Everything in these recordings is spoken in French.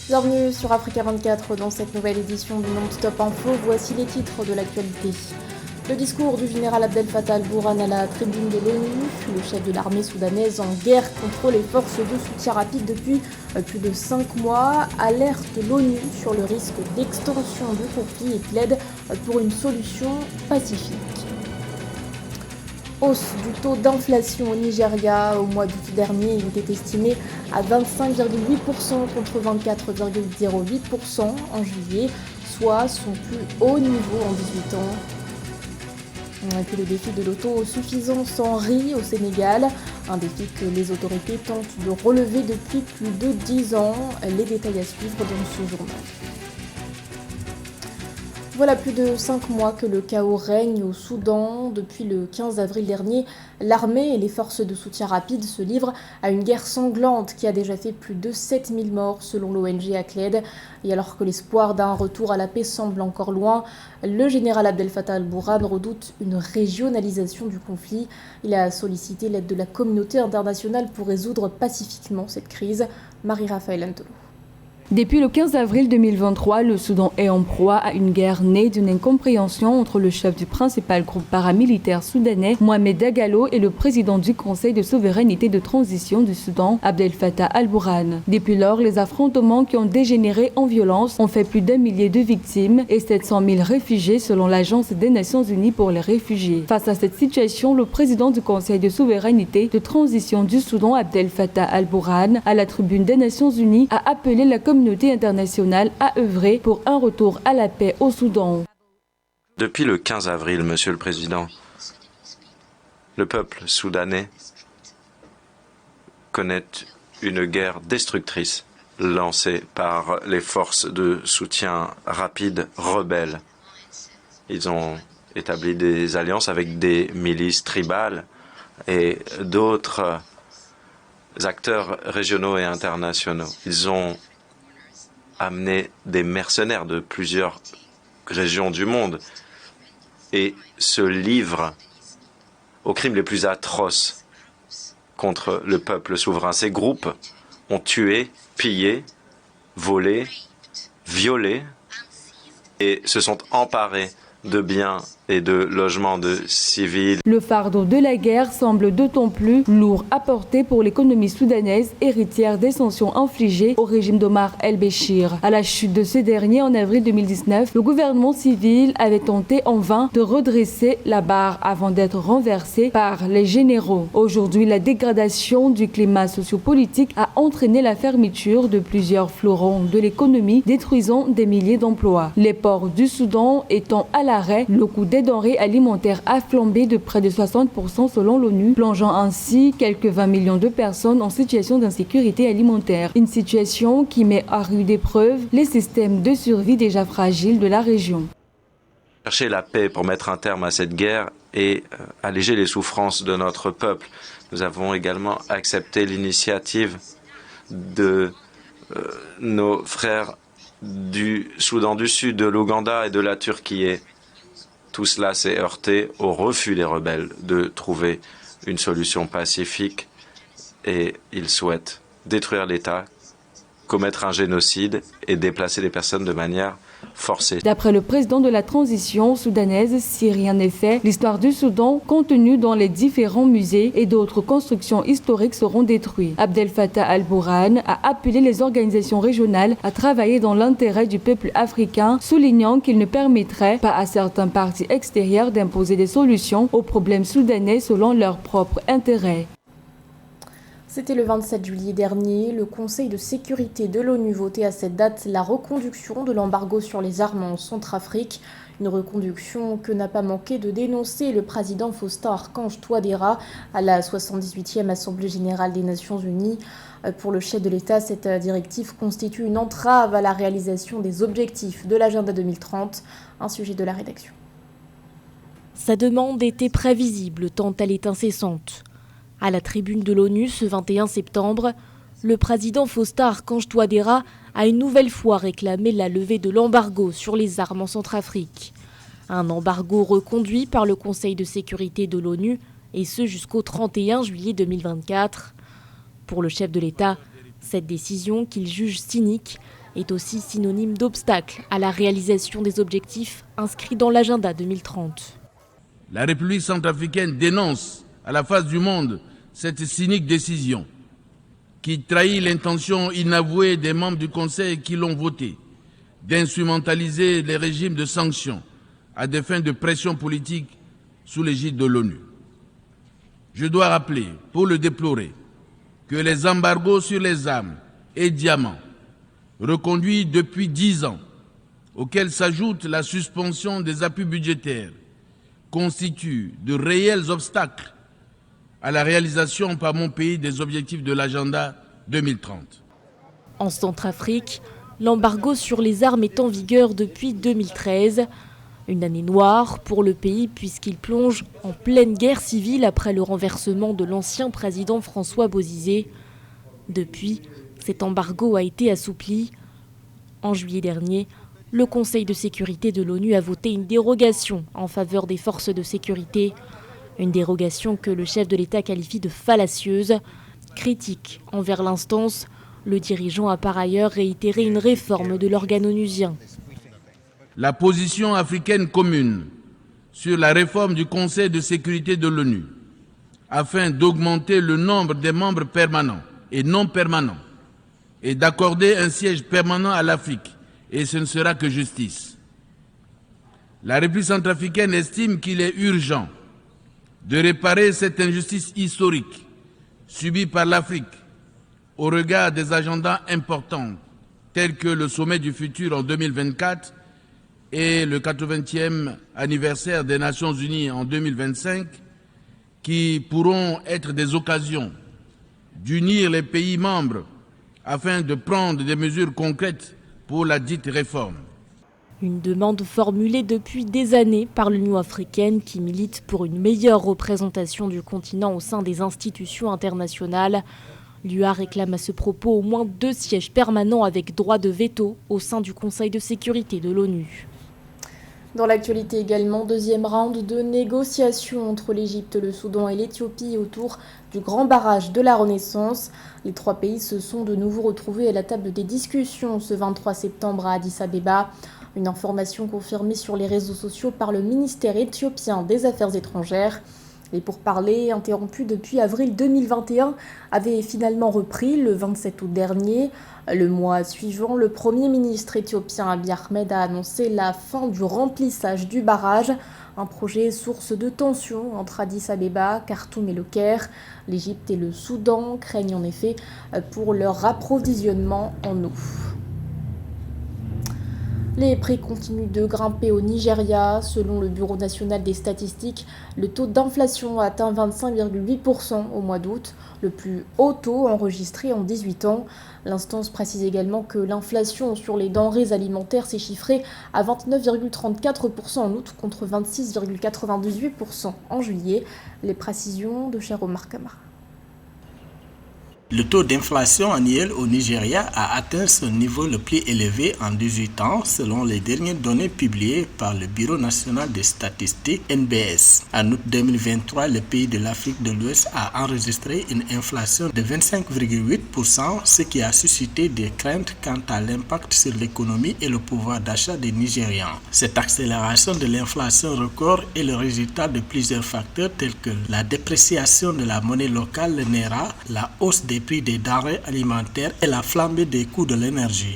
Bienvenue sur Africa 24 dans cette nouvelle édition du Non-Stop Info. Voici les titres de l'actualité. Le discours du général Abdel Fattah al-Burhan à la tribune de l'ONU. Le chef de l'armée soudanaise en guerre contre les forces de soutien rapide depuis plus de 5 mois alerte l'ONU sur le risque d'extension du conflit et plaide pour une solution pacifique. Hausse du taux d'inflation au Nigeria. Au mois d'août dernier, il était estimé à 25,8% contre 24,08% en juillet, soit son plus haut niveau en 18 ans. Et puis le défi de l'autosuffisance en riz au Sénégal, un défi que les autorités tentent de relever depuis plus de 10 ans. Les détails à suivre dans ce journal. Voilà plus de 5 mois que le chaos règne au Soudan. Depuis le 15 avril dernier, l'armée et les forces de soutien rapide se livrent à une guerre sanglante qui a déjà fait plus de 7000 morts selon l'ONG ACLED. Et alors que l'espoir d'un retour à la paix semble encore loin, le général Abdel Fattah al-Burhan redoute une régionalisation du conflit. Il a sollicité l'aide de la communauté internationale pour résoudre pacifiquement cette crise. Marie-Raphaël Antolo. Depuis le 15 avril 2023, le Soudan est en proie à une guerre née d'une incompréhension entre le chef du principal groupe paramilitaire soudanais, Mohamed Dagalo, et le président du Conseil de souveraineté de transition du Soudan, Abdel Fattah al-Burhan. Depuis lors, les affrontements qui ont dégénéré en violence ont fait plus d'1 millier de victimes et 700 000 réfugiés selon l'Agence des Nations Unies pour les réfugiés. Face à cette situation, le président du Conseil de souveraineté de transition du Soudan, Abdel Fattah al-Burhan, à la tribune des Nations Unies, a appelé la communauté internationale à œuvrer pour un retour à la paix au Soudan. Depuis le 15 avril, Monsieur le Président, le peuple soudanais connaît une guerre destructrice lancée par les forces de soutien rapide rebelles. Ils ont établi des alliances avec des milices tribales et d'autres acteurs régionaux et internationaux. Ils ont amener des mercenaires de plusieurs régions du monde et se livrent aux crimes les plus atroces contre le peuple souverain. Ces groupes ont tué, pillé, volé, violé et se sont emparés de biens et de logements de civils. Le fardeau de la guerre semble d'autant plus lourd à porter pour l'économie soudanaise, héritière des sanctions infligées au régime d'Omar el-Béchir. À la chute de ce dernier en avril 2019, le gouvernement civil avait tenté en vain de redresser la barre avant d'être renversé par les généraux. Aujourd'hui, la dégradation du climat sociopolitique a entraîné la fermeture de plusieurs fleurons de l'économie, détruisant des milliers d'emplois. Les ports du Soudan étant à l'arrêt, le coût des denrées alimentaires a flambé de près de 60% selon l'ONU, plongeant ainsi quelques 20 millions de personnes en situation d'insécurité alimentaire. Une situation qui met à rude épreuve les systèmes de survie déjà fragiles de la région. Chercher la paix pour mettre un terme à cette guerre et alléger les souffrances de notre peuple. Nous avons également accepté l'initiative de nos frères du Soudan du Sud, de l'Ouganda et de la Turquie. Tout cela s'est heurté au refus des rebelles de trouver une solution pacifique et ils souhaitent détruire l'État, commettre un génocide et déplacer les personnes de manière forcée. D'après le président de la transition soudanaise, si rien n'est fait, l'histoire du Soudan contenue dans les différents musées et d'autres constructions historiques seront détruites. Abdel Fattah al-Burhan a appelé les organisations régionales à travailler dans l'intérêt du peuple africain, soulignant qu'il ne permettrait pas à certains partis extérieurs d'imposer des solutions aux problèmes soudanais selon leurs propres intérêts. C'était le 27 juillet dernier. Le Conseil de sécurité de l'ONU votait à cette date la reconduction de l'embargo sur les armes en Centrafrique. Une reconduction que n'a pas manqué de dénoncer le président Faustin Archange Touadéra à la 78e Assemblée générale des Nations Unies. Pour le chef de l'État, cette directive constitue une entrave à la réalisation des objectifs de l'agenda 2030. Un sujet de la rédaction. Sa demande était prévisible tant elle est incessante. À la tribune de l'ONU ce 21 septembre, le président Faustin Archange Touadéra a une nouvelle fois réclamé la levée de l'embargo sur les armes en Centrafrique. Un embargo reconduit par le Conseil de sécurité de l'ONU, et ce jusqu'au 31 juillet 2024. Pour le chef de l'État, cette décision qu'il juge cynique est aussi synonyme d'obstacle à la réalisation des objectifs inscrits dans l'agenda 2030. La République centrafricaine dénonce à la face du monde cette cynique décision qui trahit l'intention inavouée des membres du Conseil qui l'ont votée d'instrumentaliser les régimes de sanctions à des fins de pression politique sous l'égide de l'ONU. Je dois rappeler, pour le déplorer, que les embargos sur les armes et diamants, reconduits depuis 10 ans, auxquels s'ajoute la suspension des appuis budgétaires, constituent de réels obstacles à la réalisation par mon pays des objectifs de l'agenda 2030. En Centrafrique, l'embargo sur les armes est en vigueur depuis 2013. Une année noire pour le pays puisqu'il plonge en pleine guerre civile après le renversement de l'ancien président François Bozizé. Depuis, cet embargo a été assoupli. En juillet dernier, le Conseil de sécurité de l'ONU a voté une dérogation en faveur des forces de sécurité. Une dérogation que le chef de l'État qualifie de fallacieuse. Critique envers l'instance, le dirigeant a par ailleurs réitéré une réforme de l'organe onusien. La position africaine commune sur la réforme du Conseil de sécurité de l'ONU, afin d'augmenter le nombre des membres permanents et non permanents, et d'accorder un siège permanent à l'Afrique, et ce ne sera que justice. La République centrafricaine estime qu'il est urgent de réparer cette injustice historique subie par l'Afrique au regard des agendas importants tels que le sommet du futur en 2024 et le 80e anniversaire des Nations Unies en 2025, qui pourront être des occasions d'unir les pays membres afin de prendre des mesures concrètes pour la dite réforme. Une demande formulée depuis des années par l'Union africaine qui milite pour une meilleure représentation du continent au sein des institutions internationales. L'UA réclame à ce propos au moins 2 sièges permanents avec droit de veto au sein du Conseil de sécurité de l'ONU. Dans l'actualité également, deuxième round de négociations entre l'Égypte, le Soudan et l'Éthiopie autour du grand barrage de la Renaissance. Les 3 pays se sont de nouveau retrouvés à la table des discussions ce 23 septembre à Addis Abeba. Une information confirmée sur les réseaux sociaux par le ministère éthiopien des Affaires étrangères. Les pourparlers, interrompus depuis avril 2021, avaient finalement repris le 27 août dernier. Le mois suivant, le Premier ministre éthiopien Abiy Ahmed a annoncé la fin du remplissage du barrage, un projet source de tensions entre Addis Abeba, Khartoum et le Caire. L'Égypte et le Soudan craignent en effet pour leur approvisionnement en eau. Les prix continuent de grimper au Nigeria. Selon le Bureau national des statistiques, le taux d'inflation a atteint 25,8% au mois d'août, le plus haut taux enregistré en 18 ans. L'instance précise également que l'inflation sur les denrées alimentaires s'est chiffrée à 29,34% en août contre 26,98% en juillet. Les précisions de cher Omar Kamara. Le taux d'inflation annuel au Nigeria a atteint son niveau le plus élevé en 18 ans selon les dernières données publiées par le Bureau national des statistiques NBS. En août 2023, le pays de l'Afrique de l'Ouest a enregistré une inflation de 25,8%, ce qui a suscité des craintes quant à l'impact sur l'économie et le pouvoir d'achat des Nigérians. Cette accélération de l'inflation record est le résultat de plusieurs facteurs tels que la dépréciation de la monnaie locale, le Naira, la hausse des prix des denrées alimentaires et la flambée des coûts de l'énergie.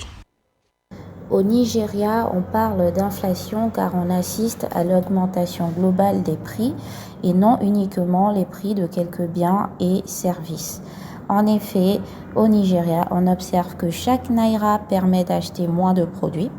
Au Nigeria, on parle d'inflation car on assiste à l'augmentation globale des prix et non uniquement les prix de quelques biens et services. En effet, au Nigeria, on observe que chaque naira permet d'acheter moins de produits.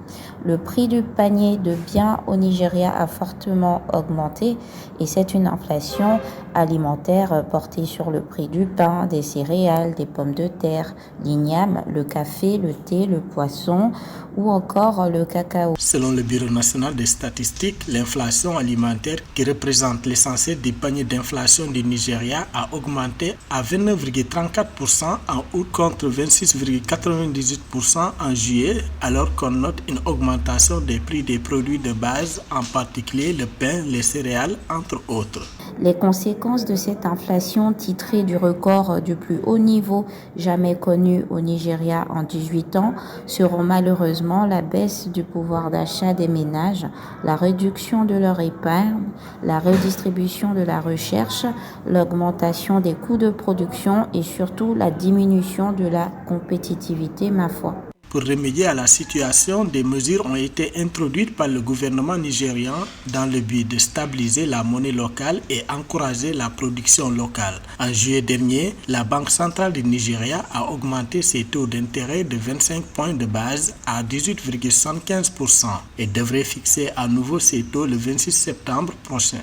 Le prix du panier de biens au Nigeria a fortement augmenté et c'est une inflation alimentaire portée sur le prix du pain, des céréales, des pommes de terre, l'igname, le café, le thé, le poisson ou encore le cacao. Selon le Bureau national des statistiques, l'inflation alimentaire qui représente l'essentiel des paniers d'inflation du Nigeria a augmenté à 29,34% en août contre 26,98% en juillet, alors qu'on note une augmentation des prix des produits de base, en particulier le pain, les céréales, entre autres. Les conséquences de cette inflation titrée du record du plus haut niveau jamais connu au Nigeria en 18 ans seront malheureusement la baisse du pouvoir d'achat des ménages, la réduction de leur épargne, la redistribution de la recherche, l'augmentation des coûts de production et surtout la diminution de la compétitivité, ma foi. Pour remédier à la situation, des mesures ont été introduites par le gouvernement nigérian dans le but de stabiliser la monnaie locale et encourager la production locale. En juillet dernier, la Banque centrale du Nigeria a augmenté ses taux d'intérêt de 25 points de base à 18,75% et devrait fixer à nouveau ses taux le 26 septembre prochain.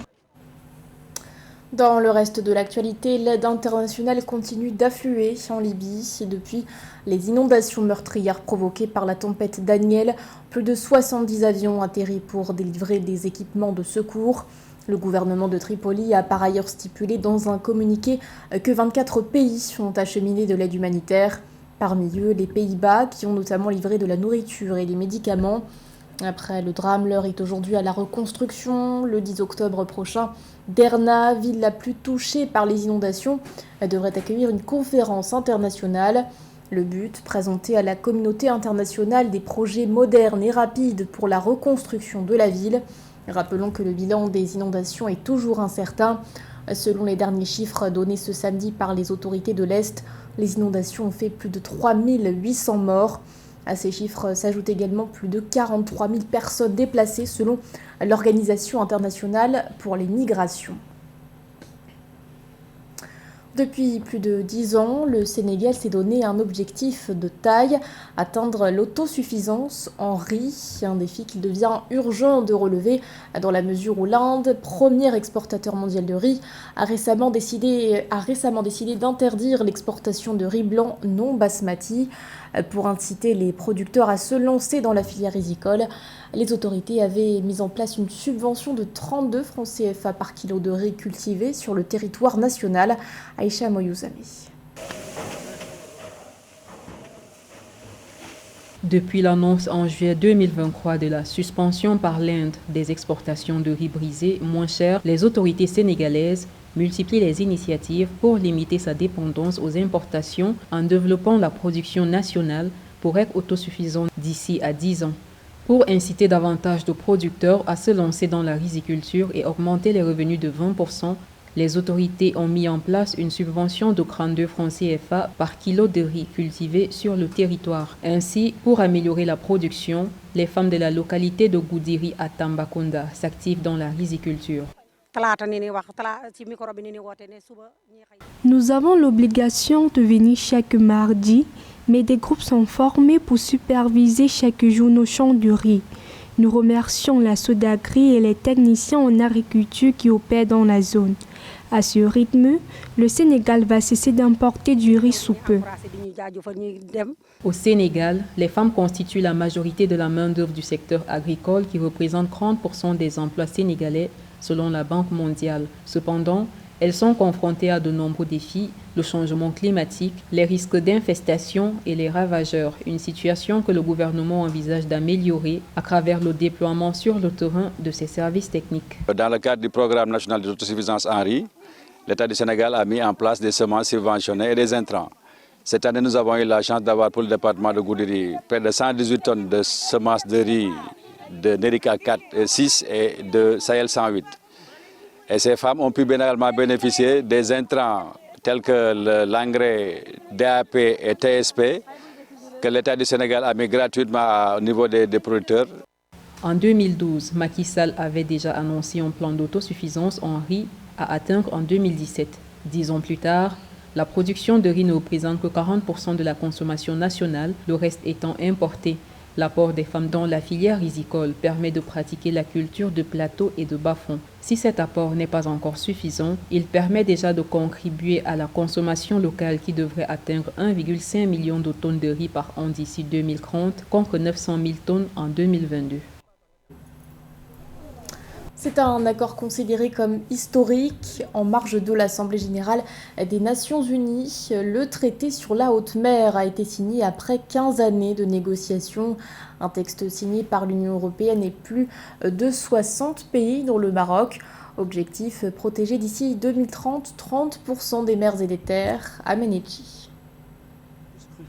Dans le reste de l'actualité, l'aide internationale continue d'affluer en Libye et depuis les inondations meurtrières provoquées par la tempête Daniel, plus de 70 avions ont atterri pour délivrer des équipements de secours. Le gouvernement de Tripoli a par ailleurs stipulé dans un communiqué que 24 pays ont acheminé de l'aide humanitaire. Parmi eux, les Pays-Bas qui ont notamment livré de la nourriture et des médicaments. Après le drame, l'heure est aujourd'hui à la reconstruction. Le 10 octobre prochain, Derna, ville la plus touchée par les inondations, devrait accueillir une conférence internationale. Le but, présenter à la communauté internationale des projets modernes et rapides pour la reconstruction de la ville. Rappelons que le bilan des inondations est toujours incertain. Selon les derniers chiffres donnés ce samedi par les autorités de l'Est, les inondations ont fait plus de 3800 morts. À ces chiffres s'ajoutent également plus de 43 000 personnes déplacées selon l'Organisation internationale pour les migrations. Depuis plus de 10 ans, le Sénégal s'est donné un objectif de taille, atteindre l'autosuffisance en riz, un défi qu'il devient urgent de relever dans la mesure où l'Inde, premier exportateur mondial de riz, a récemment décidé d'interdire l'exportation de riz blanc non basmati. Pour inciter les producteurs à se lancer dans la filière rizicole, les autorités avaient mis en place une subvention de 32 francs CFA par kilo de riz cultivé sur le territoire national. Aïcha Moyouzami. Depuis l'annonce en juillet 2023 de la suspension par l'Inde des exportations de riz brisé moins cher, les autorités sénégalaises multiplient les initiatives pour limiter sa dépendance aux importations en développant la production nationale pour être autosuffisante d'ici à 10 ans. Pour inciter davantage de producteurs à se lancer dans la riziculture et augmenter les revenus de 20%, les autorités ont mis en place une subvention de 32 francs CFA par kilo de riz cultivé sur le territoire. Ainsi, pour améliorer la production, les femmes de la localité de Goudiri à Tambacounda s'activent dans la riziculture. Nous avons l'obligation de venir chaque mardi, mais des groupes sont formés pour superviser chaque jour nos champs de riz. Nous remercions la Sodagri et les techniciens en agriculture qui opèrent dans la zone. À ce rythme, le Sénégal va cesser d'importer du riz sous peu. Au Sénégal, les femmes constituent la majorité de la main-d'œuvre du secteur agricole qui représente 30% des emplois sénégalais selon la Banque mondiale. Cependant, elles sont confrontées à de nombreux défis, le changement climatique, les risques d'infestation et les ravageurs, une situation que le gouvernement envisage d'améliorer à travers le déploiement sur le terrain de ses services techniques. Dans le cadre du programme national d'autosuffisance en riz, l'État du Sénégal a mis en place des semences subventionnées et des intrants. Cette année, nous avons eu la chance d'avoir pour le département de Goudiri près de 118 tonnes de semences de riz de Nerika 4 et 6 et de Sahel 108. Et ces femmes ont pu également bénéficier des intrants tels que l'engrais DAP et TSP que l'État du Sénégal a mis gratuitement au niveau des producteurs. En 2012, Macky Sall avait déjà annoncé un plan d'autosuffisance en riz à atteindre en 2017. 10 ans plus tard, la production de riz ne représente que 40% de la consommation nationale, le reste étant importé. L'apport des femmes dans la filière rizicole permet de pratiquer la culture de plateau et de bas-fond. Si cet apport n'est pas encore suffisant, il permet déjà de contribuer à la consommation locale qui devrait atteindre 1,5 million de tonnes de riz par an d'ici 2030 contre 900 000 tonnes en 2022. C'est un accord considéré comme historique. En marge de l'Assemblée générale des Nations unies, le traité sur la haute mer a été signé après 15 années de négociations. Un texte signé par l'Union européenne et plus de 60 pays dont le Maroc. Objectif, protéger d'ici 2030 30% des mers et des terres à Ménéchi.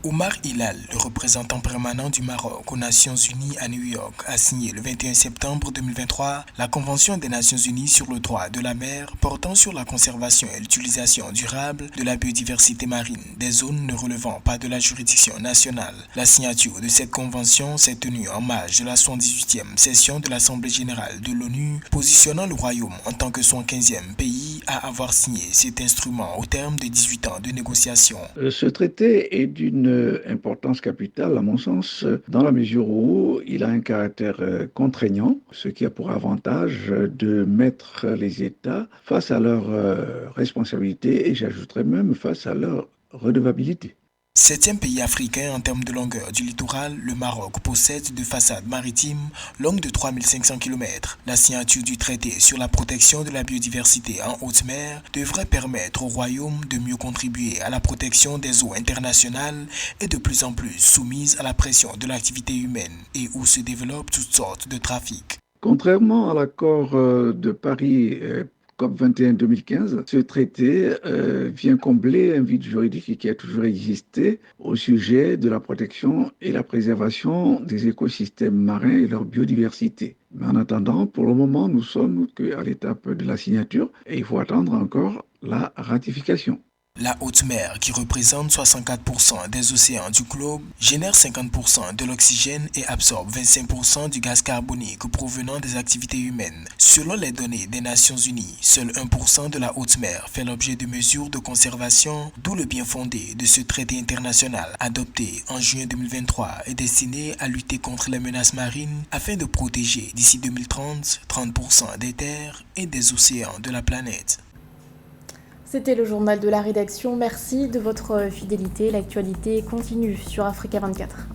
Omar Hilal, le représentant permanent du Maroc aux Nations Unies à New York, a signé le 21 septembre 2023 la Convention des Nations Unies sur le droit de la mer portant sur la conservation et l'utilisation durable de la biodiversité marine des zones ne relevant pas de la juridiction nationale. La signature de cette convention s'est tenue en marge de la 78e session de l'Assemblée générale de l'ONU, positionnant le Royaume en tant que 115e pays à avoir signé cet instrument au terme de 18 ans de négociations. Ce traité est d'une importance capitale, à mon sens, dans la mesure où il a un caractère contraignant, ce qui a pour avantage de mettre les États face à leurs responsabilités et j'ajouterais même face à leur redevabilité. 7e pays africain en termes de longueur du littoral, le Maroc possède deux façades maritimes longues de 3500 km. La signature du traité sur la protection de la biodiversité en haute mer devrait permettre au Royaume de mieux contribuer à la protection des eaux internationales et de plus en plus soumises à la pression de l'activité humaine et où se développent toutes sortes de trafics. Contrairement à l'accord de Paris COP21 2015, ce traité vient combler un vide juridique qui a toujours existé au sujet de la protection et la préservation des écosystèmes marins et leur biodiversité. Mais en attendant, pour le moment, nous sommes qu'à l'étape de la signature et il faut attendre encore la ratification. La haute mer, qui représente 64% des océans du globe, génère 50% de l'oxygène et absorbe 25% du gaz carbonique provenant des activités humaines. Selon les données des Nations Unies, seul 1% de la haute mer fait l'objet de mesures de conservation, d'où le bien fondé de ce traité international adopté en juin 2023 et destiné à lutter contre les menaces marines afin de protéger d'ici 2030 30% des terres et des océans de la planète. C'était le journal de la rédaction. Merci de votre fidélité. L'actualité continue sur Africa 24.